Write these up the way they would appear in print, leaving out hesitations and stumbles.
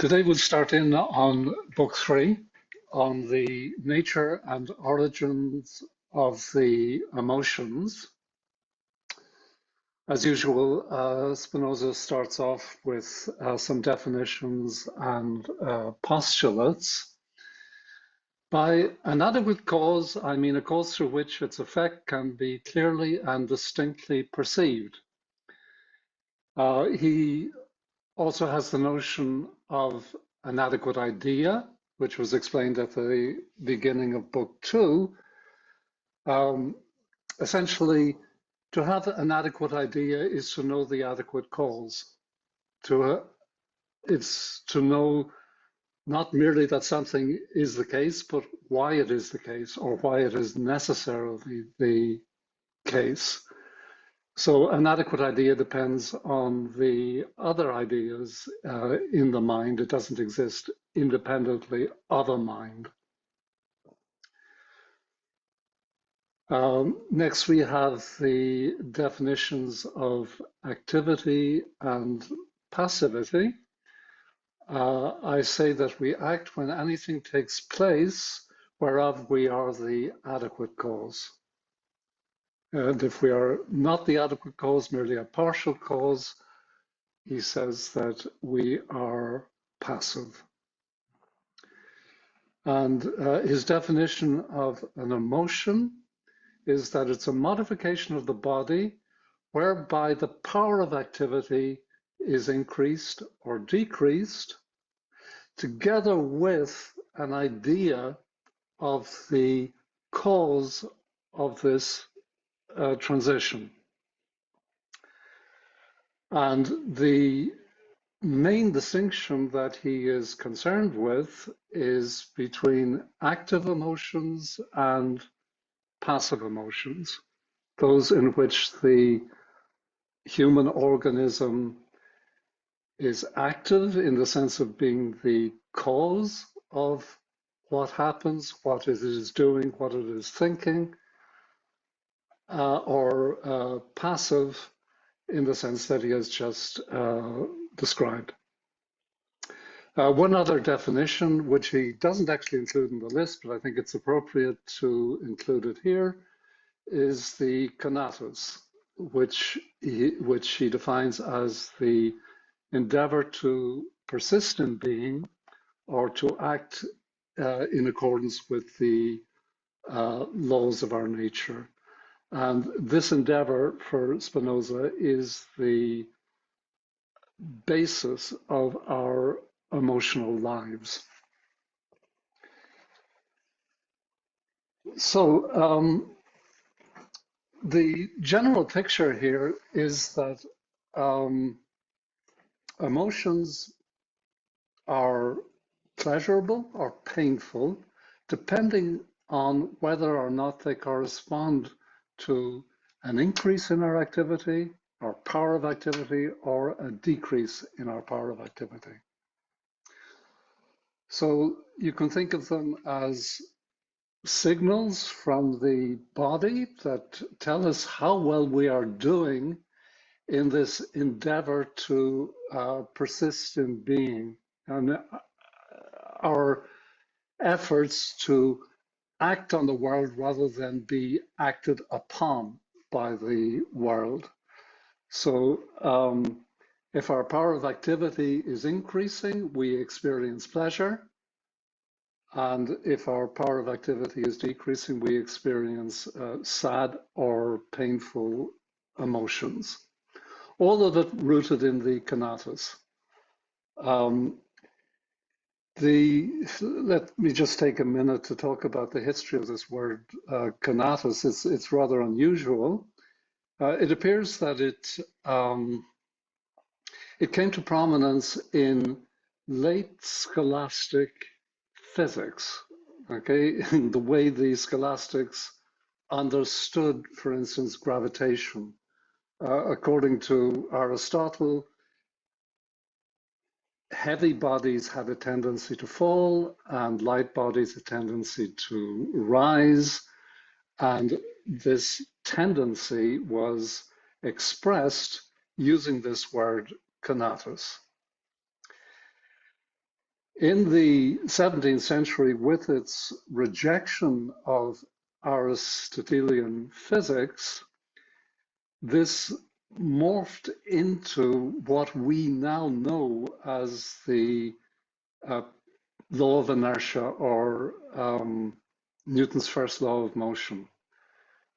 Today we'll start in on book 3 on the nature and origins of the emotions. As usual, Spinoza starts off with some definitions and postulates. By an adequate cause, I mean a cause through which its effect can be clearly and distinctly perceived. He also has the notion of an adequate idea, which was explained at the beginning of book 2. Essentially, to have an adequate idea is to know the adequate cause. It's to know not merely that something is the case, but why it is the case, or why it is necessarily the case. So an adequate idea depends on the other ideas in the mind. It doesn't exist independently of a mind. Next, we have the definitions of activity and passivity. I say that we act when anything takes place whereof we are the adequate cause. And if we are not the adequate cause, merely a partial cause, he says that we are passive. And his definition of an emotion is that it's a modification of the body whereby the power of activity is increased or decreased, together with an idea of the cause of this transition. And the main distinction that he is concerned with is between active emotions and passive emotions, those in which the human organism is active in the sense of being the cause of what happens, what it is doing, what it is thinking, or passive in the sense that he has just described. One other definition, which he doesn't actually include in the list, but I think it's appropriate to include it here, is the conatus, which he defines as the endeavor to persist in being or to act in accordance with the laws of our nature. And this endeavor for Spinoza is the basis of our emotional lives. So the general picture here is that emotions are pleasurable or painful, depending on whether or not they correspond to an increase in our activity, our power of activity, or a decrease in our power of activity. So you can think of them as signals from the body that tell us how well we are doing in this endeavor to persist in being, and our efforts to act on the world rather than be acted upon by the world. So if our power of activity is increasing, we experience pleasure. And if our power of activity is decreasing, we experience sad or painful emotions. All of it rooted in the conatus. Let me just take a minute to talk about the history of this word conatus. It's rather unusual. It appears that it came to prominence in late scholastic physics, okay, in the way the scholastics understood, for instance, gravitation. According to Aristotle, heavy bodies had a tendency to fall and light bodies a tendency to rise. And this tendency was expressed using this word conatus. In the 17th century, with its rejection of Aristotelian physics, this morphed into what we now know as the law of inertia, or Newton's first law of motion,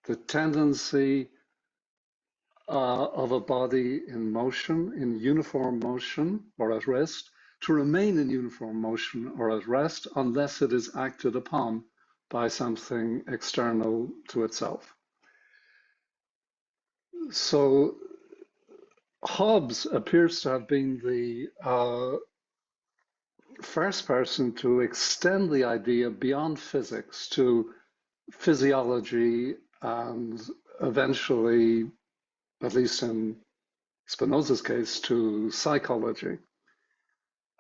the tendency of a body in motion, in uniform motion or at rest, to remain in uniform motion or at rest unless it is acted upon by something external to itself. So Hobbes appears to have been the first person to extend the idea beyond physics to physiology and eventually, at least in Spinoza's case, to psychology.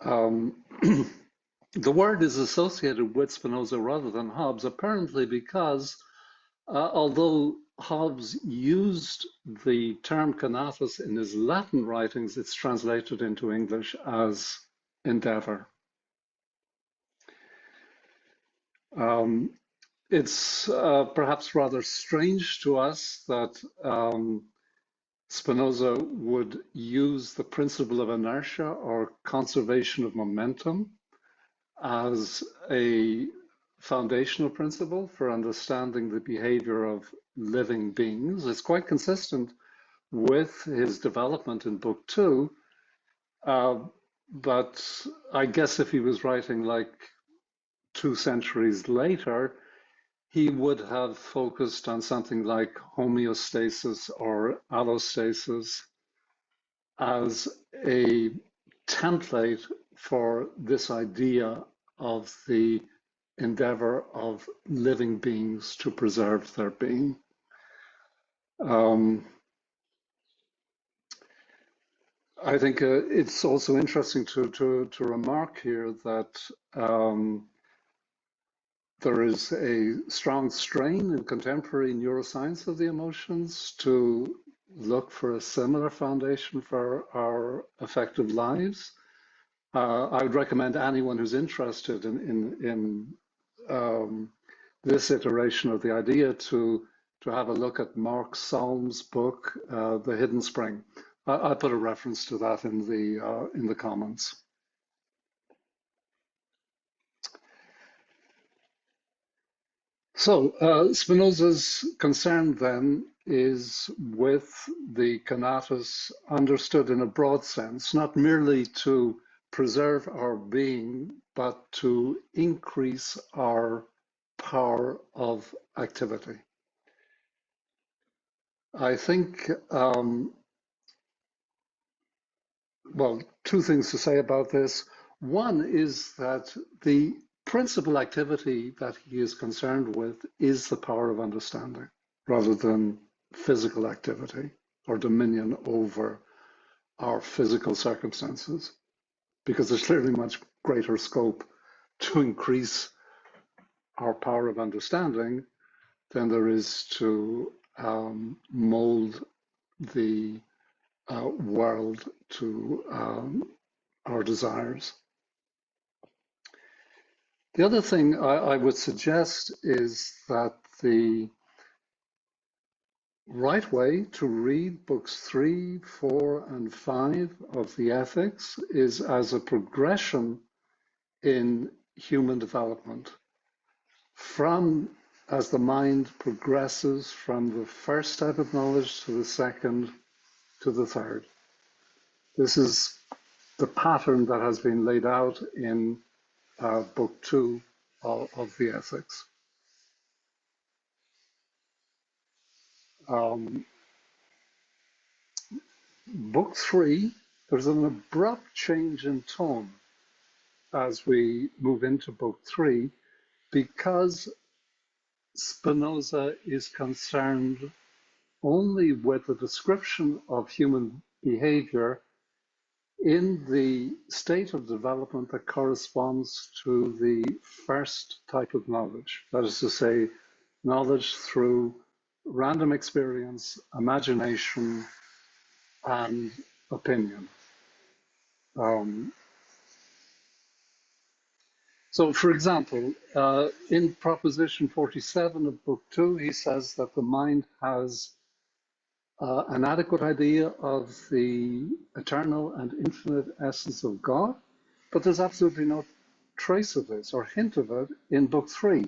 The word is associated with Spinoza rather than Hobbes, apparently because although Hobbes used the term conatus in his Latin writings, it's translated into English as endeavor. It's perhaps rather strange to us that Spinoza would use the principle of inertia or conservation of momentum as a foundational principle for understanding the behavior of living beings. It's quite consistent with his development in Book 2, but I guess if he was writing like 2 centuries later, he would have focused on something like homeostasis or allostasis as a template for this idea of the endeavor of living beings to preserve their being. I think it's also interesting to remark here that there is a strong strain in contemporary neuroscience of the emotions to look for a similar foundation for our affective lives. I would recommend anyone who's interested in this iteration of the idea to have a look at Mark Salm's book, The Hidden Spring. I'll put a reference to that in the comments. So Spinoza's concern then is with the conatus understood in a broad sense, not merely to preserve our being, but to increase our power of activity. I think, well, 2 things to say about this. One is that the principal activity that he is concerned with is the power of understanding, rather than physical activity or dominion over our physical circumstances, because there's clearly much greater scope to increase our power of understanding than there is to mold the world to our desires. The other thing I would suggest is that the right way to read books 3, 4, and 5 of the Ethics is as a progression in human development, as the mind progresses from the first type of knowledge to the second to the third. This is the pattern that has been laid out in Book 2 of the Ethics. Book 3, there's an abrupt change in tone as we move into Book 3, because Spinoza is concerned only with the description of human behavior in the state of development that corresponds to the first type of knowledge. That is to say, knowledge through random experience, imagination, and opinion. So, for example, in proposition 47 of book 2, he says that the mind has an adequate idea of the eternal and infinite essence of God, but there's absolutely no trace of this or hint of it in book 3.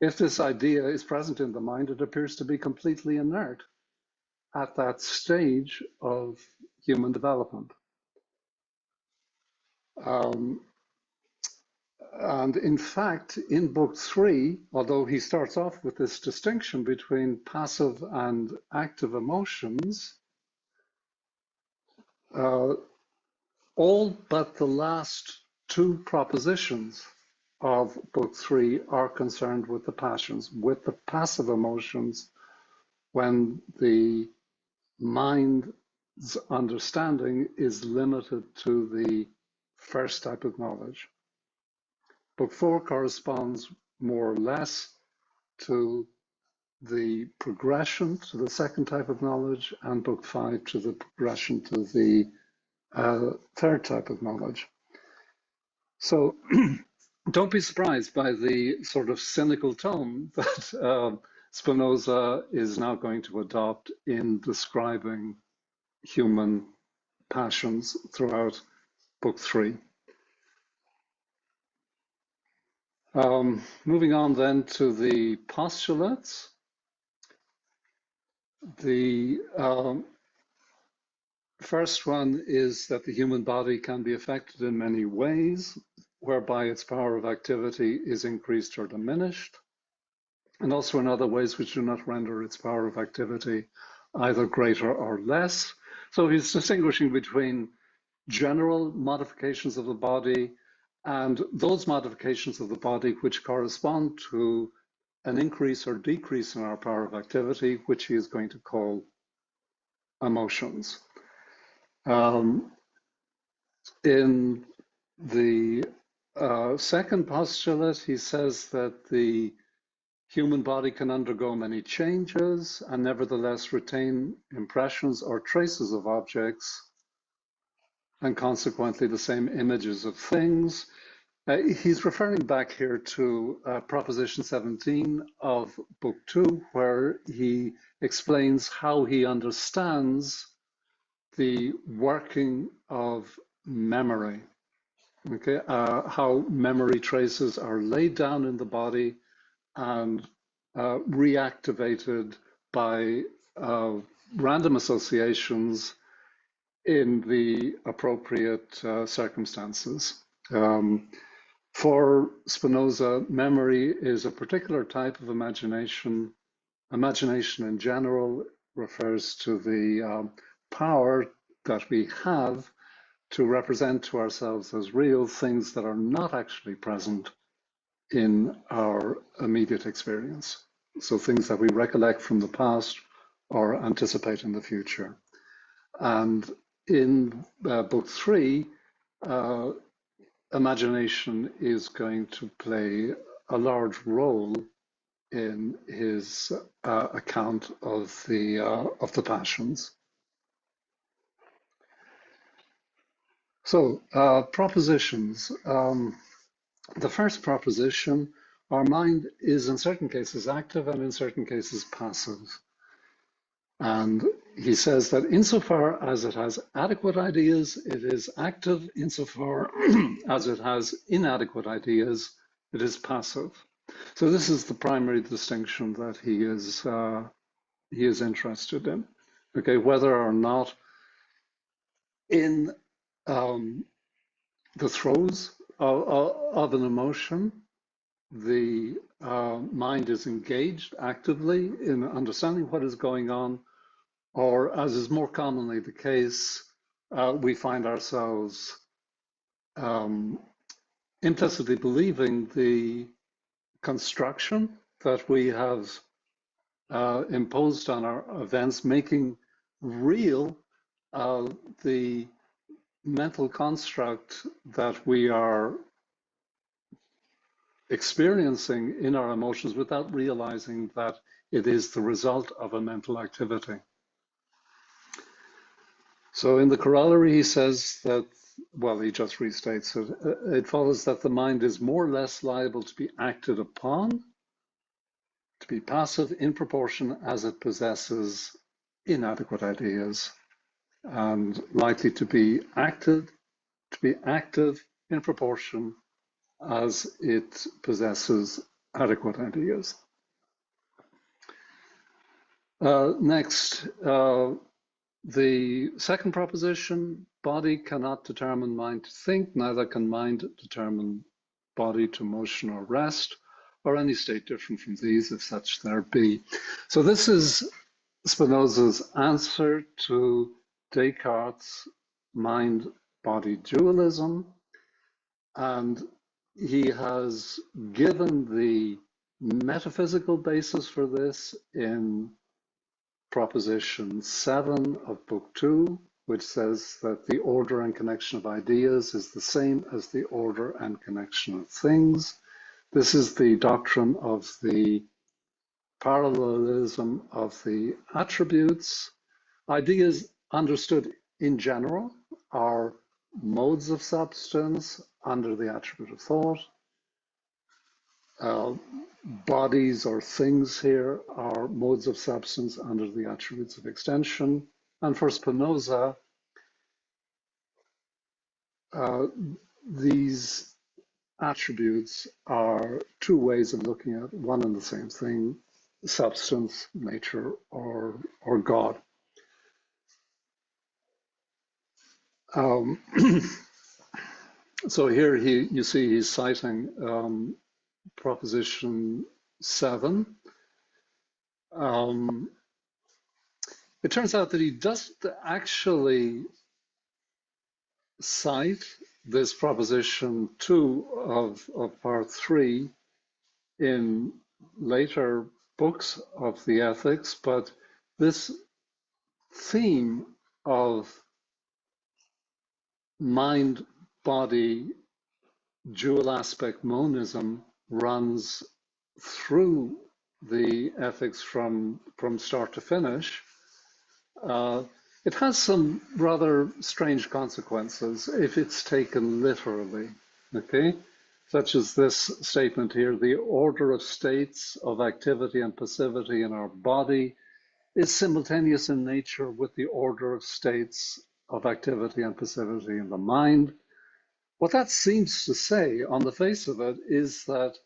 If this idea is present in the mind, it appears to be completely inert at that stage of human development. And in fact, in book 3, although he starts off with this distinction between passive and active emotions, all but the last 2 propositions of book 3 are concerned with the passions, with the passive emotions, when the mind's understanding is limited to the first type of knowledge. Book 4 corresponds more or less to the progression to the second type of knowledge, and book 5 to the progression to the third type of knowledge. So don't be surprised by the sort of cynical tone that Spinoza is now going to adopt in describing human passions throughout book 3. Moving on then to the postulates. The first one is that the human body can be affected in many ways, whereby its power of activity is increased or diminished, and also in other ways which do not render its power of activity either greater or less. So he's distinguishing between general modifications of the body and those modifications of the body which correspond to an increase or decrease in our power of activity, which he is going to call emotions. In the second postulate, he says that the human body can undergo many changes and nevertheless retain impressions or traces of objects, and consequently the same images of things. He's referring back here to proposition 17 of book 2, where he explains how he understands the working of memory. Okay, how memory traces are laid down in the body and reactivated by random associations in the appropriate circumstances. For Spinoza, memory is a particular type of imagination. Imagination in general refers to the power that we have to represent to ourselves as real things that are not actually present in our immediate experience. So things that we recollect from the past or anticipate in the future. And in book 3, imagination is going to play a large role in his account of the passions. So propositions. The first proposition: our mind is in certain cases active and in certain cases passive. And he says that insofar as it has adequate ideas, it is active. Insofar as it has inadequate ideas, it is passive. So this is the primary distinction that he is interested in. Okay, whether or not in the throes of an emotion, the mind is engaged actively in understanding what is going on, or as is more commonly the case, we find ourselves implicitly believing the construction that we have imposed on our events, making real the mental construct that we are experiencing in our emotions without realizing that it is the result of a mental activity. So in the corollary, he says that well, he just restates it. It follows that the mind is more or less liable to be acted upon, to be passive in proportion as it possesses inadequate ideas, and likely to be active in proportion as it possesses adequate ideas. Next, the second proposition, body cannot determine mind to think, neither can mind determine body to motion or rest, or any state different from these, if such there be. So this is Spinoza's answer to Descartes' mind-body dualism, and he has given the metaphysical basis for this in proposition 7 of book 2, which says that the order and connection of ideas is the same as the order and connection of things. This is the doctrine of the parallelism of the attributes. Ideas understood in general are modes of substance under the attribute of thought. Bodies or things here are modes of substance under the attributes of extension. And for Spinoza, these attributes are two ways of looking at one and the same thing: substance, nature, or God. So here you see he's citing proposition 7. It turns out that he doesn't actually cite this proposition 2 of part 3 in later books of the ethics, but this theme of mind-body dual aspect monism runs through the ethics from start to finish. It has some rather strange consequences if it's taken literally, okay? Such as this statement here: the order of states of activity and passivity in our body is simultaneous in nature with the order of states of activity and passivity in the mind. What that seems to say on the face of it is that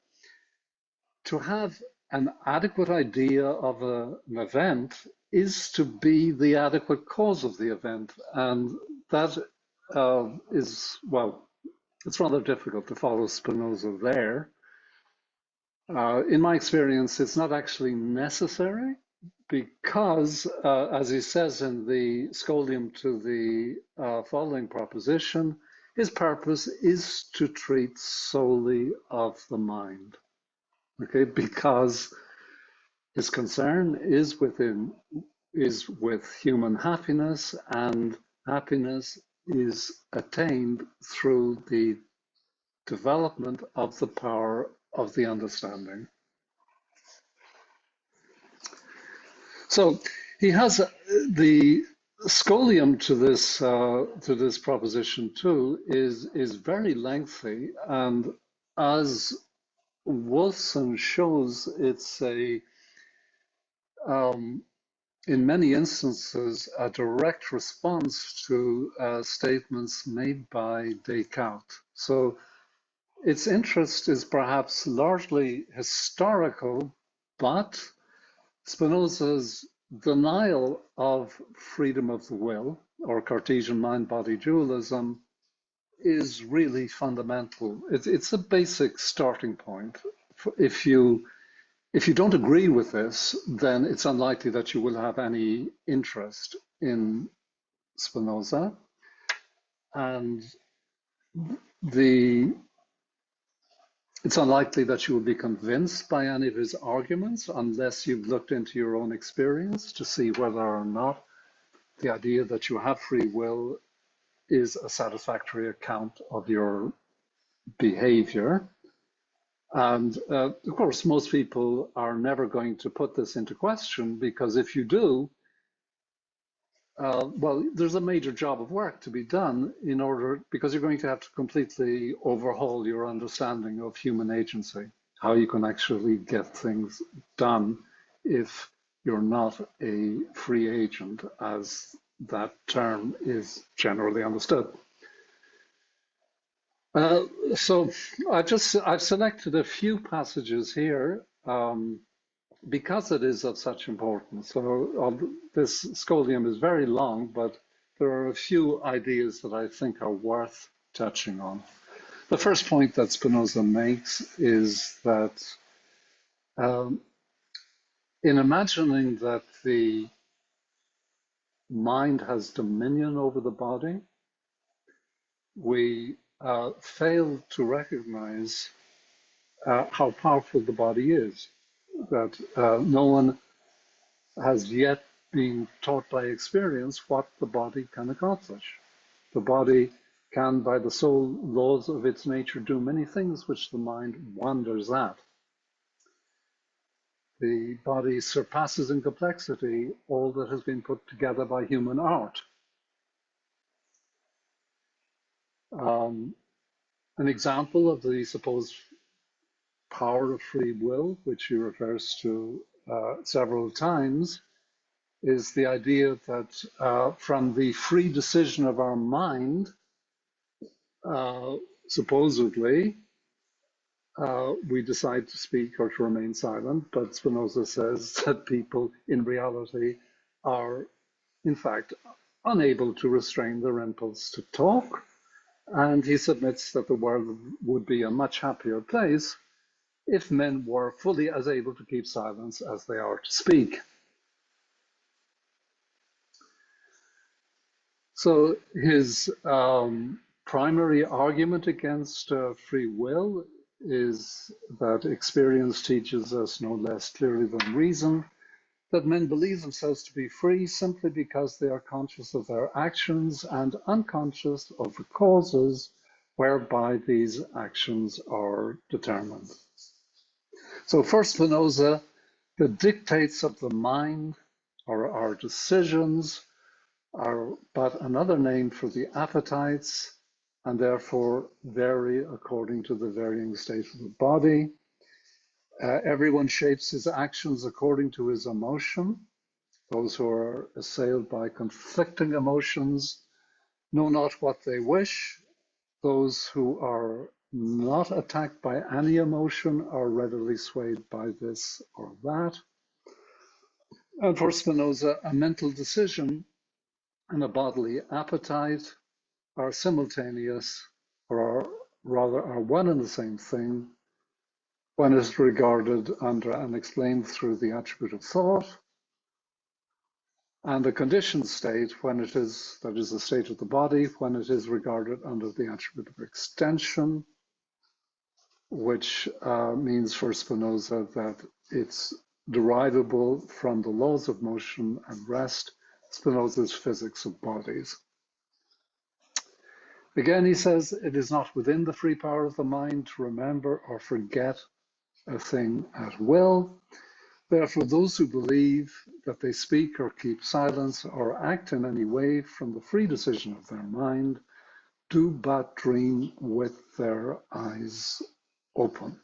to have an adequate idea of an event is to be the adequate cause of the event. And that is, well, it's rather difficult to follow Spinoza there. In my experience, it's not actually necessary because, as he says in the scholium to the following proposition, his purpose is to treat solely of the mind, okay? Because his concern is with human happiness, and happiness is attained through the development of the power of the understanding. So he has the scholium to this proposition 2 is very lengthy, and as Wolfson shows, it's in many instances a direct response to statements made by Descartes. So its interest is perhaps largely historical, but Spinoza's denial of freedom of the will, or Cartesian mind-body dualism, is really fundamental. It's a basic starting point. If you don't agree with this, then it's unlikely that you will have any interest in Spinoza. And it's unlikely that you will be convinced by any of his arguments unless you've looked into your own experience to see whether or not the idea that you have free will is a satisfactory account of your behavior. And of course, most people are never going to put this into question, because if you do, well, there's a major job of work to be done in order, because you're going to have to completely overhaul your understanding of human agency, how you can actually get things done if you're not a free agent, as that term is generally understood. So I've selected a few passages here because it is of such importance. So this scholium is very long, but there are a few ideas that I think are worth touching on. The first point that Spinoza makes is that in imagining that the mind has dominion over the body, we fail to recognize how powerful the body is, that no one has yet been taught by experience what the body can accomplish. The body can, by the sole laws of its nature, do many things which the mind wonders at. The body surpasses in complexity all that has been put together by human art. An example of the supposed power of free will, which he refers to several times, is the idea that from the free decision of our mind, supposedly, we decide to speak or to remain silent, but Spinoza says that people in reality are, in fact, unable to restrain their impulse to talk, and he submits that the world would be a much happier place if men were fully as able to keep silence as they are to speak. So his primary argument against free will is that experience teaches us no less clearly than reason that men believe themselves to be free simply because they are conscious of their actions and unconscious of the causes whereby these actions are determined. So for Spinoza, the dictates of the mind or our decisions are but another name for the appetites, and therefore vary according to the varying state of the body. Everyone shapes his actions according to his emotion. Those who are assailed by conflicting emotions know not what they wish. Those who are not attacked by any emotion are readily swayed by this or that. And for Spinoza, a mental decision and a bodily appetite are simultaneous, or rather are one and the same thing, when it is regarded under and explained through the attribute of thought, and a conditioned state when it is, that is the state of the body, when it is regarded under the attribute of extension, which means for Spinoza that it's derivable from the laws of motion and rest, Spinoza's physics of bodies. Again, he says, it is not within the free power of the mind to remember or forget a thing at will. Therefore, those who believe that they speak or keep silence or act in any way from the free decision of their mind do but dream with their eyes open.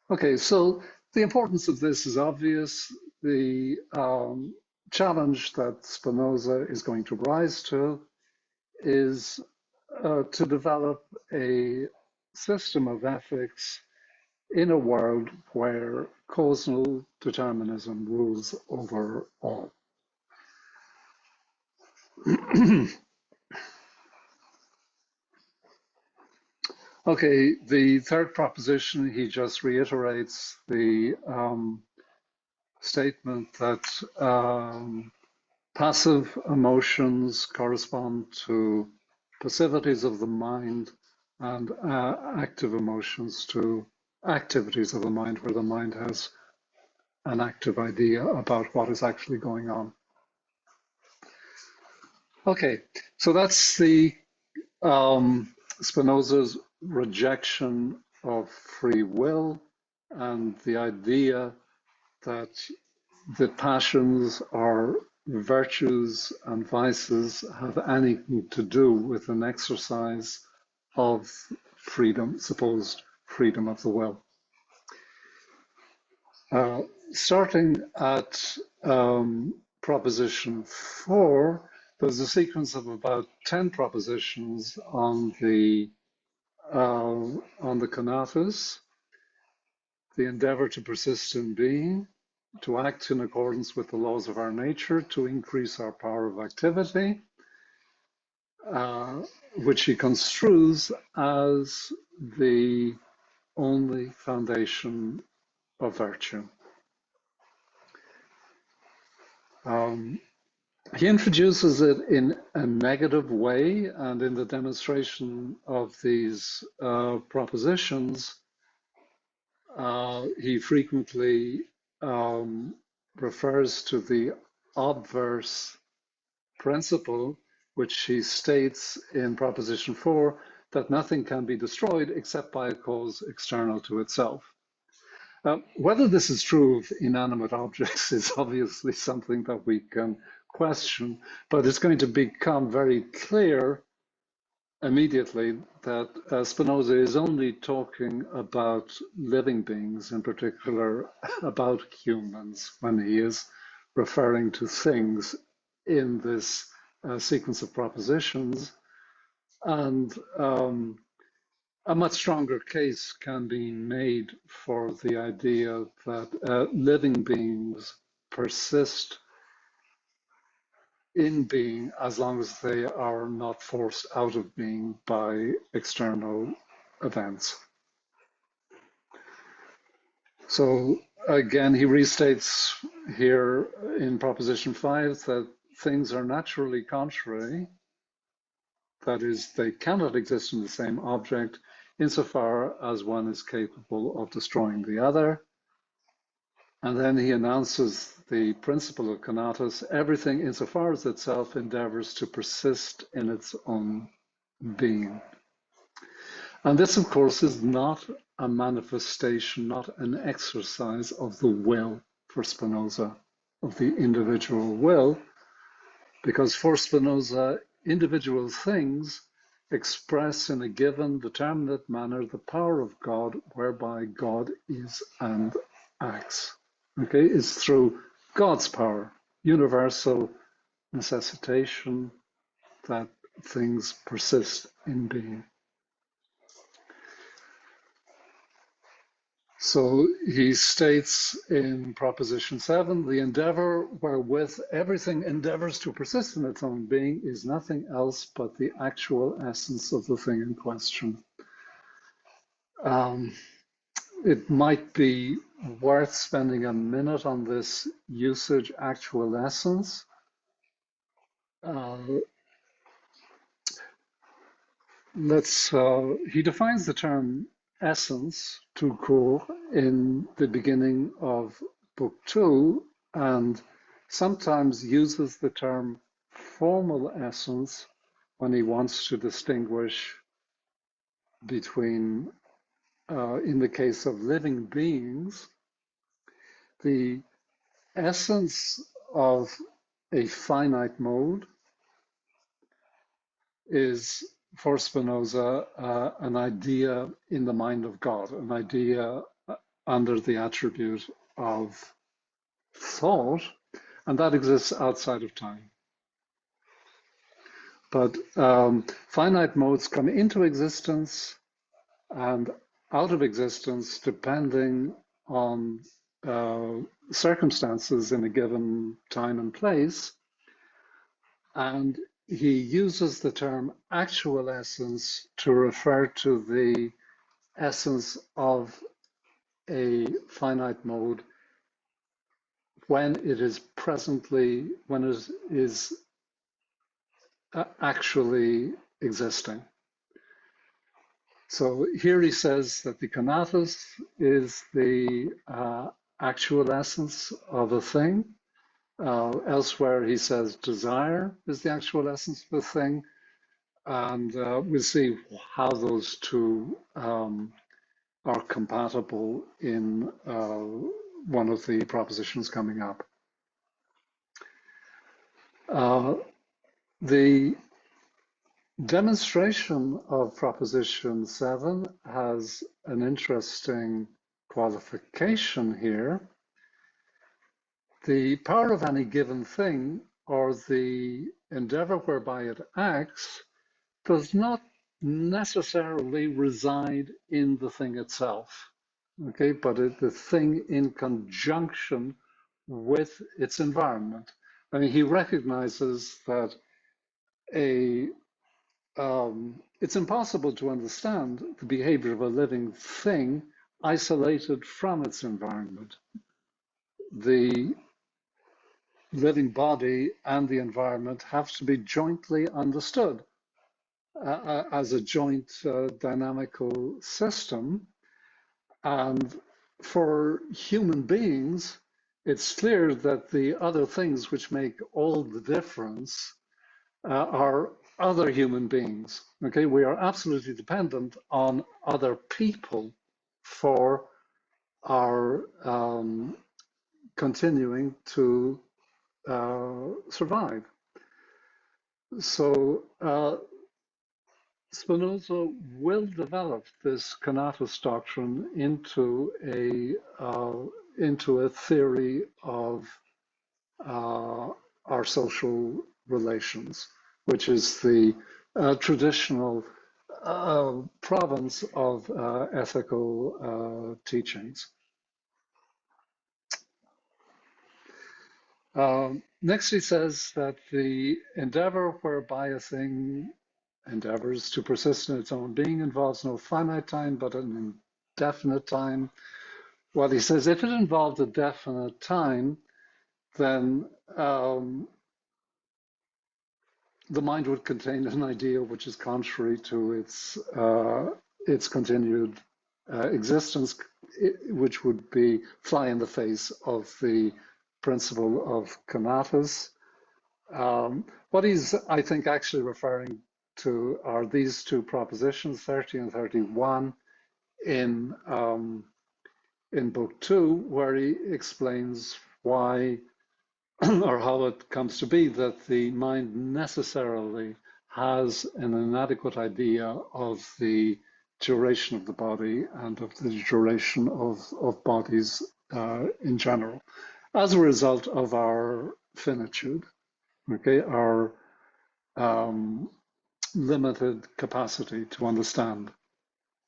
Okay, so the importance of this is obvious. The challenge that Spinoza is going to rise to is to develop a system of ethics in a world where causal determinism rules over all. Okay, the third proposition, he just reiterates the statement that passive emotions correspond to passivities of the mind, and active emotions to activities of the mind, where the mind has an active idea about what is actually going on. Okay, so that's the Spinoza's rejection of free will and the idea that the passions are virtues and vices have anything to do with an exercise of freedom, supposed freedom of the will. Starting at proposition 4, there's a sequence of about 10 propositions on the conatus, the endeavor to persist in being, to act in accordance with the laws of our nature, to increase our power of activity, which he construes as the only foundation of virtue. He introduces it in a negative way, and in the demonstration of these propositions, he frequently refers to the obverse principle, which he states in proposition 4, that nothing can be destroyed except by a cause external to itself. Whether this is true of inanimate objects is obviously something that we can question, but it's going to become very clear immediately that Spinoza is only talking about living beings, in particular about humans, when he is referring to things in this sequence of propositions. And a much stronger case can be made for the idea that living beings persist in being as long as they are not forced out of being by external events. So again, he restates here in proposition 5 that things are naturally contrary. That is, they cannot exist in the same object insofar as one is capable of destroying the other. And then he announces the principle of conatus: everything insofar as itself endeavors to persist in its own being. And this, of course, is not a manifestation, not an exercise of the will for Spinoza, of the individual will, because for Spinoza, individual things express in a given determinate manner the power of God, whereby God is and acts. Okay, it's through God's power, universal necessitation, that things persist in being. So he states in proposition 7, the endeavor wherewith everything endeavors to persist in its own being is nothing else but the actual essence of the thing in question. It might be worth spending a minute on this usage, actual essence. He defines the term essence, tout court, in the beginning of book 2, and sometimes uses the term formal essence when he wants to distinguish between, in the case of living beings, the essence of a finite mode is, for Spinoza, an idea in the mind of God, an idea under the attribute of thought, and that exists outside of time. But finite modes come into existence and out of existence depending on circumstances in a given time and place. And he uses the term actual essence to refer to the essence of a finite mode when it is actually existing. So here he says that the conatus is the actual essence of a thing. Elsewhere he says desire is the actual essence of a thing. And we'll see how those two are compatible in one of the propositions coming up. Uh, the demonstration of Proposition 7 has an interesting qualification here. The power of any given thing, or the endeavor whereby it acts, does not necessarily reside in the thing itself, okay, but the thing in conjunction with its environment. I mean, he recognizes that it's impossible to understand the behavior of a living thing isolated from its environment. The living body and the environment have to be jointly understood as a joint dynamical system. And for human beings, it's clear that the other things which make all the difference are other human beings. Okay, we are absolutely dependent on other people for our continuing to survive. So Spinoza will develop this conatus doctrine into a theory of our social relations, which is the traditional province of ethical teachings. Next, he says that the endeavor whereby a thing endeavors to persist in its own being involves no finite time, but an indefinite time. Well, he says if it involved a definite time, then the mind would contain an idea which is contrary to its continued existence, which would be fly in the face of the principle of conatus. What he's, I think, actually referring to are these two propositions, 30 and 31, in Book 2, where he explains why or how it comes to be that the mind necessarily has an inadequate idea of the duration of the body and of the duration of bodies in general, as a result of our finitude, okay, our limited capacity to understand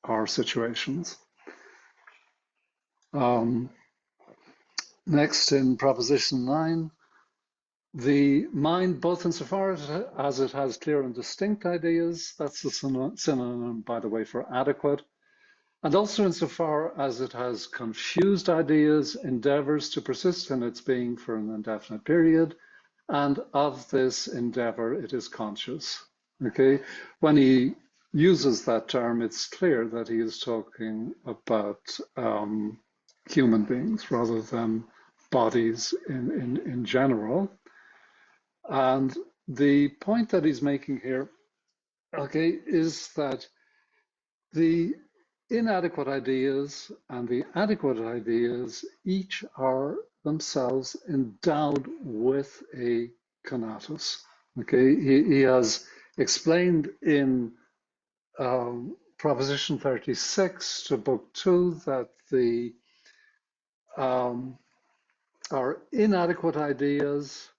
our situations. Next, in Proposition 9, the mind, both insofar as it has clear and distinct ideas, that's the synonym, by the way, for adequate, and also insofar as it has confused ideas, endeavors to persist in its being for an indefinite period, and of this endeavor it is conscious. Okay, when he uses that term, it's clear that he is talking about human beings rather than bodies in general. And the point that he's making here, okay, is that the inadequate ideas and the adequate ideas each are themselves endowed with a conatus. Okay, he has explained in Proposition 36 to Book 2 that our inadequate ideas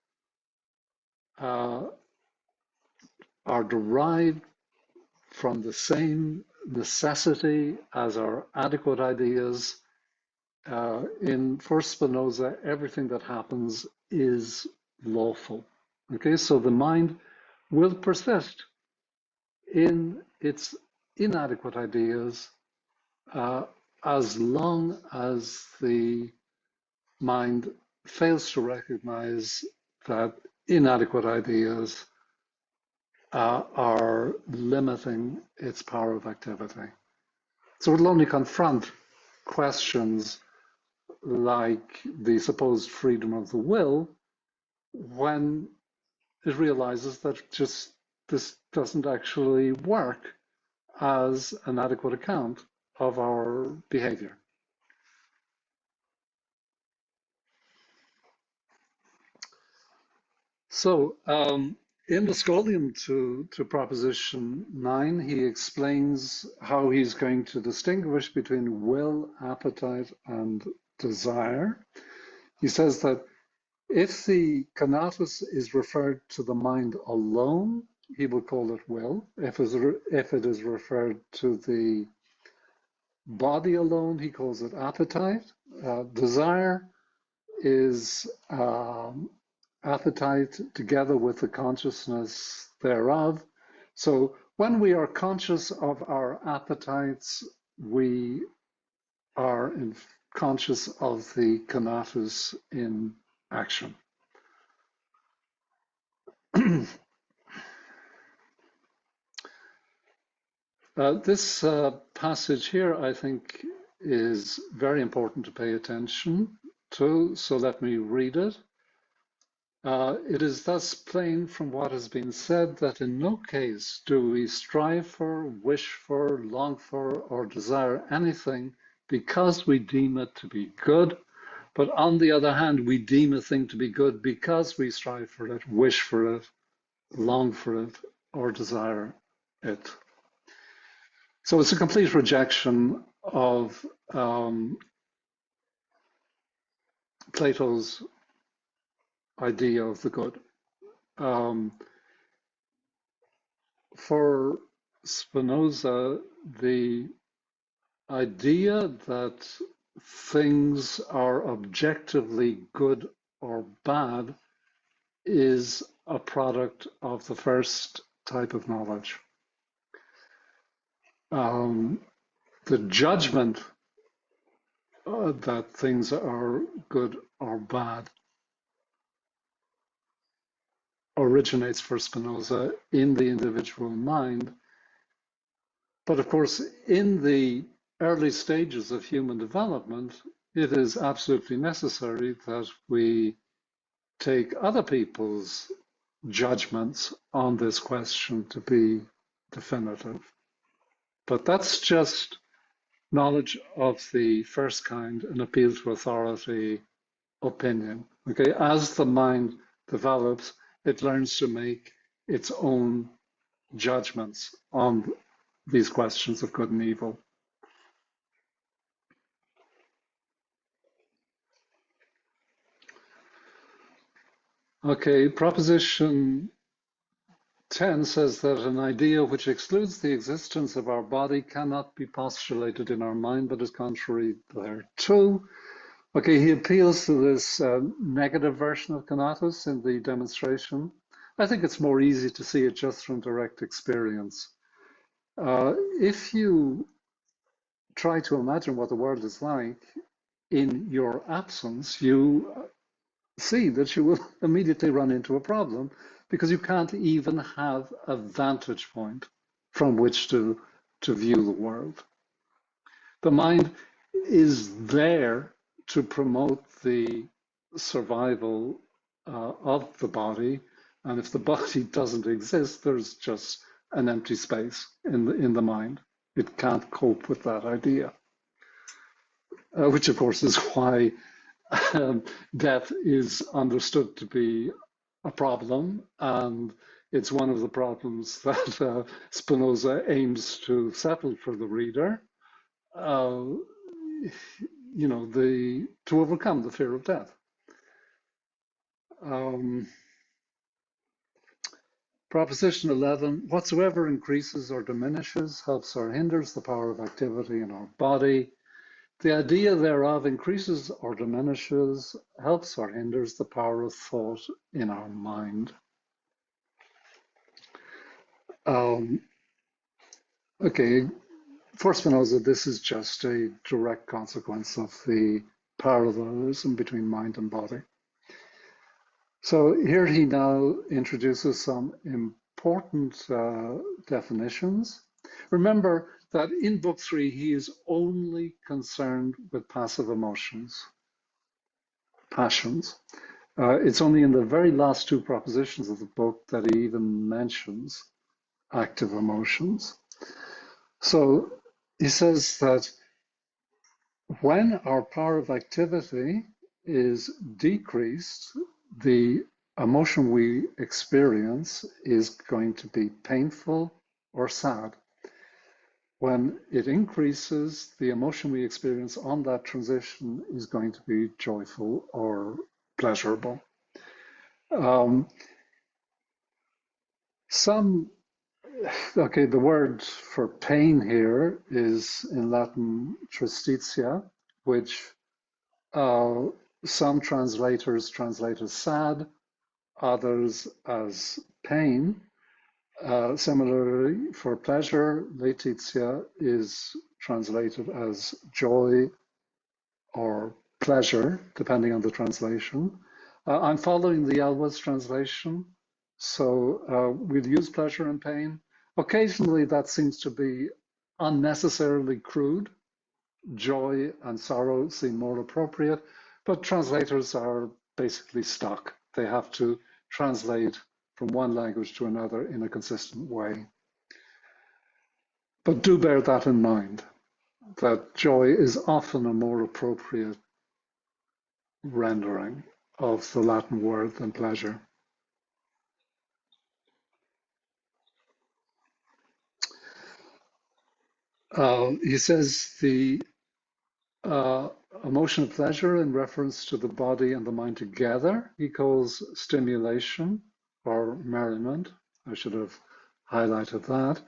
are derived from the same necessity as our adequate ideas. For Spinoza, everything that happens is lawful. Okay, so the mind will persist in its inadequate ideas as long as the mind fails to recognize that inadequate ideas are limiting its power of activity. So it'll only confront questions like the supposed freedom of the will when it realizes that just this doesn't actually work as an adequate account of our behavior. So, in the scholium to proposition 9, he explains how he's going to distinguish between will, appetite, and desire. He says that if the conatus is referred to the mind alone, he will call it will. If it is referred to the body alone, he calls it appetite. Desire is appetite together with the consciousness thereof. So when we are conscious of our appetites, we are conscious of the conatus in action. This passage here, I think, is very important to pay attention to, so let me read it. It is thus plain from what has been said that in no case do we strive for, wish for, long for, or desire anything because we deem it to be good, but on the other hand, we deem a thing to be good because we strive for it, wish for it, long for it, or desire it. So it's a complete rejection of Plato's idea of the good. For Spinoza, the idea that things are objectively good or bad is a product of the first type of knowledge. The judgment that things are good or bad originates for Spinoza in the individual mind. But of course, in the early stages of human development, it is absolutely necessary that we take other people's judgments on this question to be definitive. But that's just knowledge of the first kind, an appeal to authority opinion. Okay, as the mind develops, it learns to make its own judgments on these questions of good and evil. Okay, proposition 10 says that an idea which excludes the existence of our body cannot be postulated in our mind, but is contrary thereto. Okay, he appeals to this negative version of conatus in the demonstration. I think it's more easy to see it just from direct experience. If you try to imagine what the world is like in your absence, you see that you will immediately run into a problem because you can't even have a vantage point from which to view the world. The mind is there to promote the survival of the body, and if the body doesn't exist, there's just an empty space in the mind. It can't cope with that idea, which of course is why death is understood to be a problem, and it's one of the problems that Spinoza aims to settle for the reader. You know, to overcome the fear of death. Proposition 11, whatsoever increases or diminishes helps or hinders the power of activity in our body. The idea thereof increases or diminishes, helps or hinders the power of thought in our mind. Okay, for Spinoza, this is just a direct consequence of the parallelism between mind and body. So here he now introduces some important definitions. Remember that in book 3, he is only concerned with passive emotions, passions. It's only in the very last 2 propositions of the book that he even mentions active emotions. So he says that when our power of activity is decreased, the emotion we experience is going to be painful or sad. When it increases, the emotion we experience on that transition is going to be joyful or pleasurable. The word for pain here is in Latin tristitia, which some translators translate as sad, others as pain. Similarly, for pleasure, laetitia is translated as joy or pleasure, depending on the translation. I'm following the Elwes translation, so we'll use pleasure and pain. Occasionally, that seems to be unnecessarily crude. Joy and sorrow seem more appropriate, but translators are basically stuck. They have to translate from one language to another in a consistent way. But do bear that in mind, that joy is often a more appropriate rendering of the Latin word than pleasure. He says the emotion of pleasure in reference to the body and the mind together, he calls stimulation or merriment. I should have highlighted that.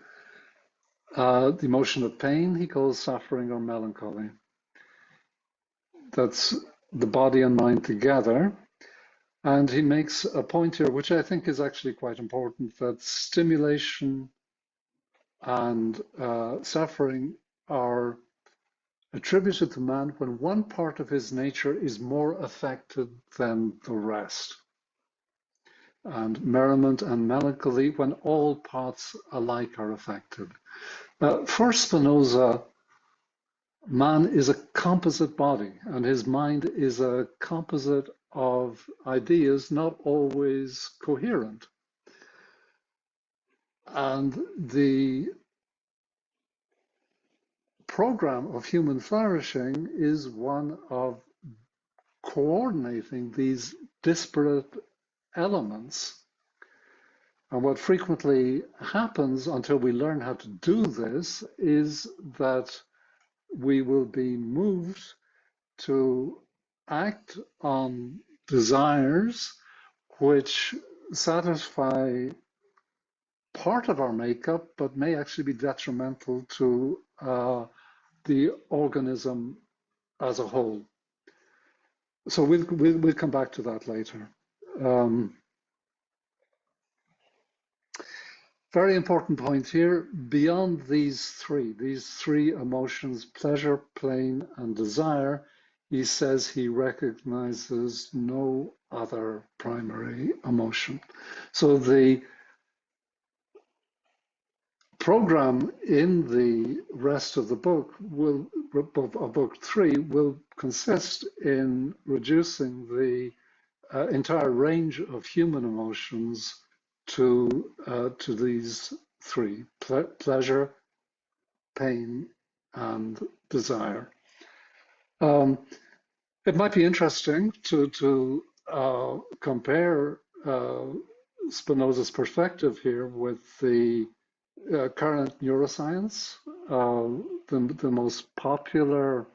The emotion of pain, he calls suffering or melancholy. That's the body and mind together. And he makes a point here, which I think is actually quite important, that stimulation and suffering are attributed to man when one part of his nature is more affected than the rest. And merriment and melancholy when all parts alike are affected. For Spinoza, man is a composite body, and his mind is a composite of ideas, not always coherent. And the program of human flourishing is one of coordinating these disparate elements. And what frequently happens until we learn how to do this is that we will be moved to act on desires which satisfy part of our makeup, but may actually be detrimental to the organism as a whole. So we'll come back to that later. Very important point here, beyond these three emotions, pleasure, pain, and desire, he says he recognizes no other primary emotion. So the program in the rest of the book of book 3 will consist in reducing the entire range of human emotions to these three: pleasure, pain, and desire. It might be interesting to compare Spinoza's perspective here with the current neuroscience. The most popular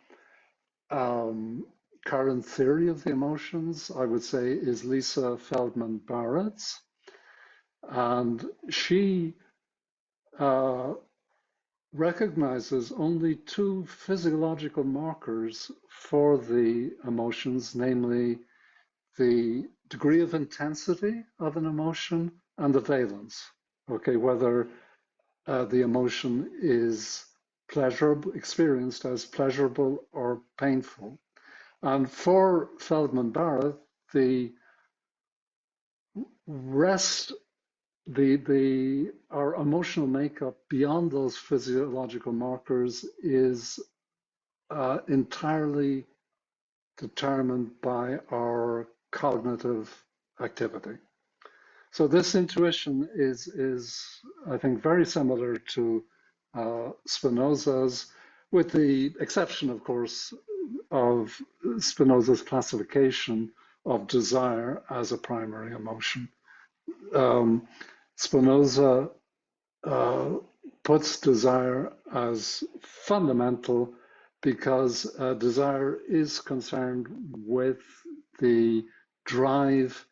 current theory of the emotions, I would say, is Lisa Feldman Barrett's. And she recognizes only two physiological markers for the emotions, namely the degree of intensity of an emotion and the valence. Okay, whether the emotion is pleasurable, experienced as pleasurable or painful. And for Feldman Barrett, the rest, our emotional makeup beyond those physiological markers is entirely determined by our cognitive activity. So this intuition is I think, very similar to Spinoza's, with the exception, of course, of Spinoza's classification of desire as a primary emotion. Spinoza puts desire as fundamental because desire is concerned with the drive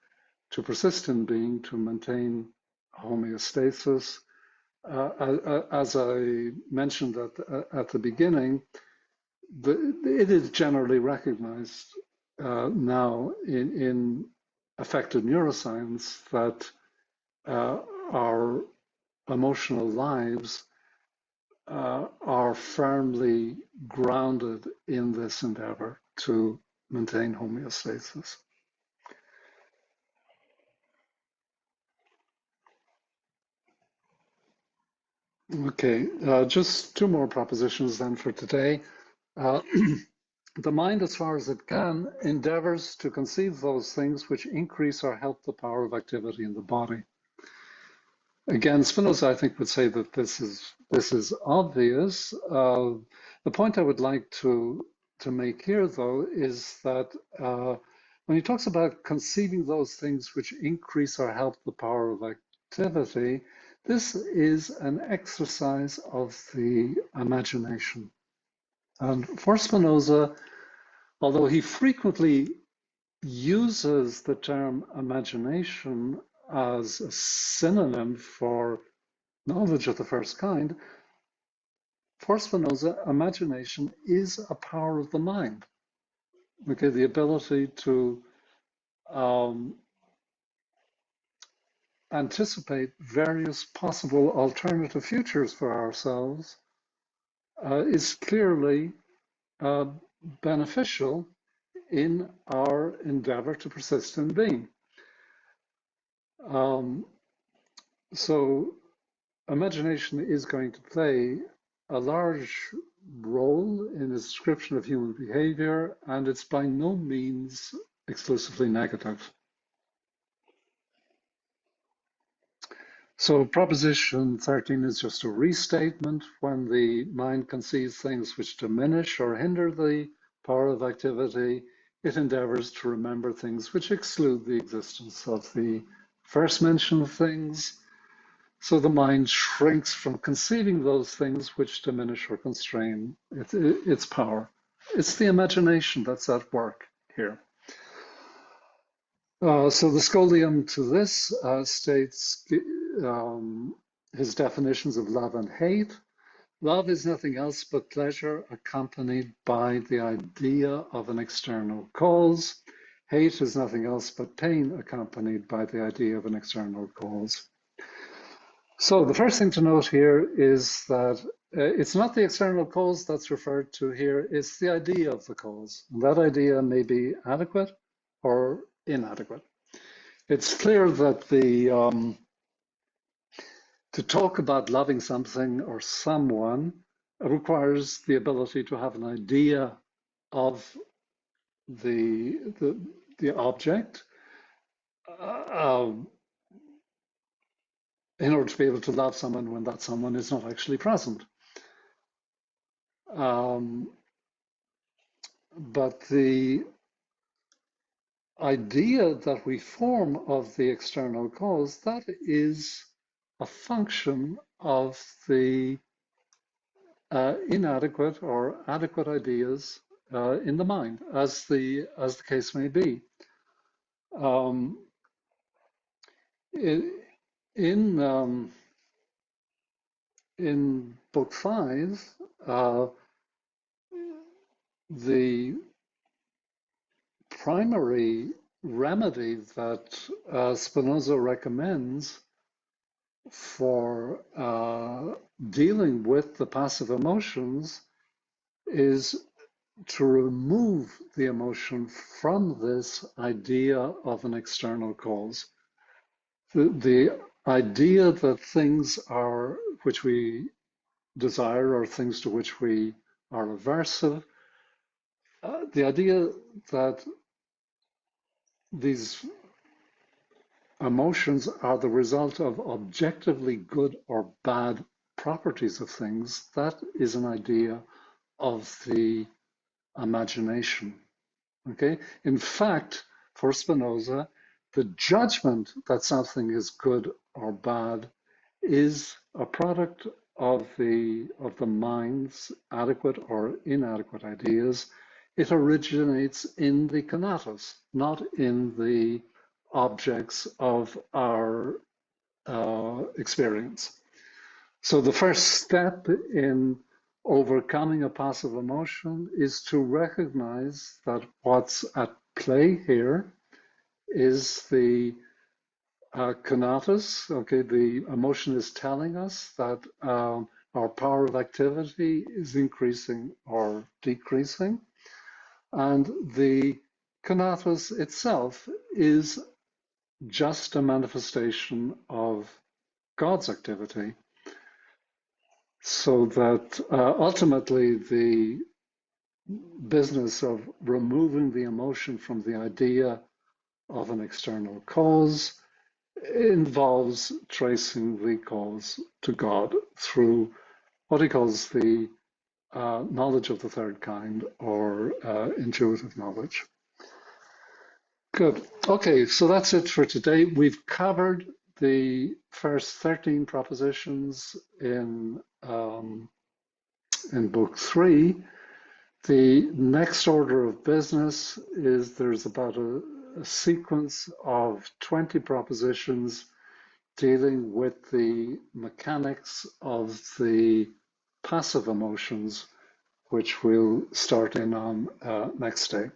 to persist in being, to maintain homeostasis. As I mentioned at the beginning, it is generally recognized now in affected neuroscience that our emotional lives are firmly grounded in this endeavor to maintain homeostasis. Okay, just two more propositions then for today. The mind, as far as it can, endeavors to conceive those things which increase or help the power of activity in the body. Again, Spinoza, I think, would say that this is obvious. The point I would like to make here, though, is that when he talks about conceiving those things which increase or help the power of activity, this is an exercise of the imagination. And for Spinoza, although he frequently uses the term imagination as a synonym for knowledge of the first kind, for Spinoza, imagination is a power of the mind. Okay, the ability to anticipate various possible alternative futures for ourselves is clearly beneficial in our endeavor to persist in being. So imagination is going to play a large role in the description of human behavior, and it's by no means exclusively negative. So proposition 13 is just a restatement. When the mind conceives things which diminish or hinder the power of activity, it endeavors to remember things which exclude the existence of the first mentioned things. So the mind shrinks from conceiving those things which diminish or constrain its power. It's the imagination that's at work here. So the scholium to this states his definitions of love and hate. Love is nothing else but pleasure accompanied by the idea of an external cause. Hate is nothing else but pain accompanied by the idea of an external cause. So the first thing to note here is that it's not the external cause that's referred to here, it's the idea of the cause. And that idea may be adequate or inadequate. It's clear that to talk about loving something or someone requires the ability to have an idea of the object in order to be able to love someone when that someone is not actually present. But the idea that we form of the external cause, that is a function of the inadequate or adequate ideas in the mind, as the case may be. In book 5, the primary remedy that Spinoza recommends for dealing with the passive emotions is to remove the emotion from this idea of an external cause. The idea that things are which we desire or things to which we are aversive, the idea that these emotions are the result of objectively good or bad properties of things, that is an idea of the imagination. Okay? In fact, for Spinoza, the judgment that something is good or bad is a product of the mind's adequate or inadequate ideas. It originates in the conatus, not in the objects of our experience. So the first step in overcoming a passive emotion is to recognize that what's at play here is the conatus. Okay, the emotion is telling us that our power of activity is increasing or decreasing, and the conatus itself is just a manifestation of God's activity. So that ultimately the business of removing the emotion from the idea of an external cause involves tracing the cause to God through what he calls the knowledge of the third kind, or intuitive knowledge. Good. Okay, so that's it for today. We've covered the first 13 propositions in book 3. The next order of business is there's about a sequence of 20 propositions dealing with the mechanics of the passive emotions, which we'll start in on next day.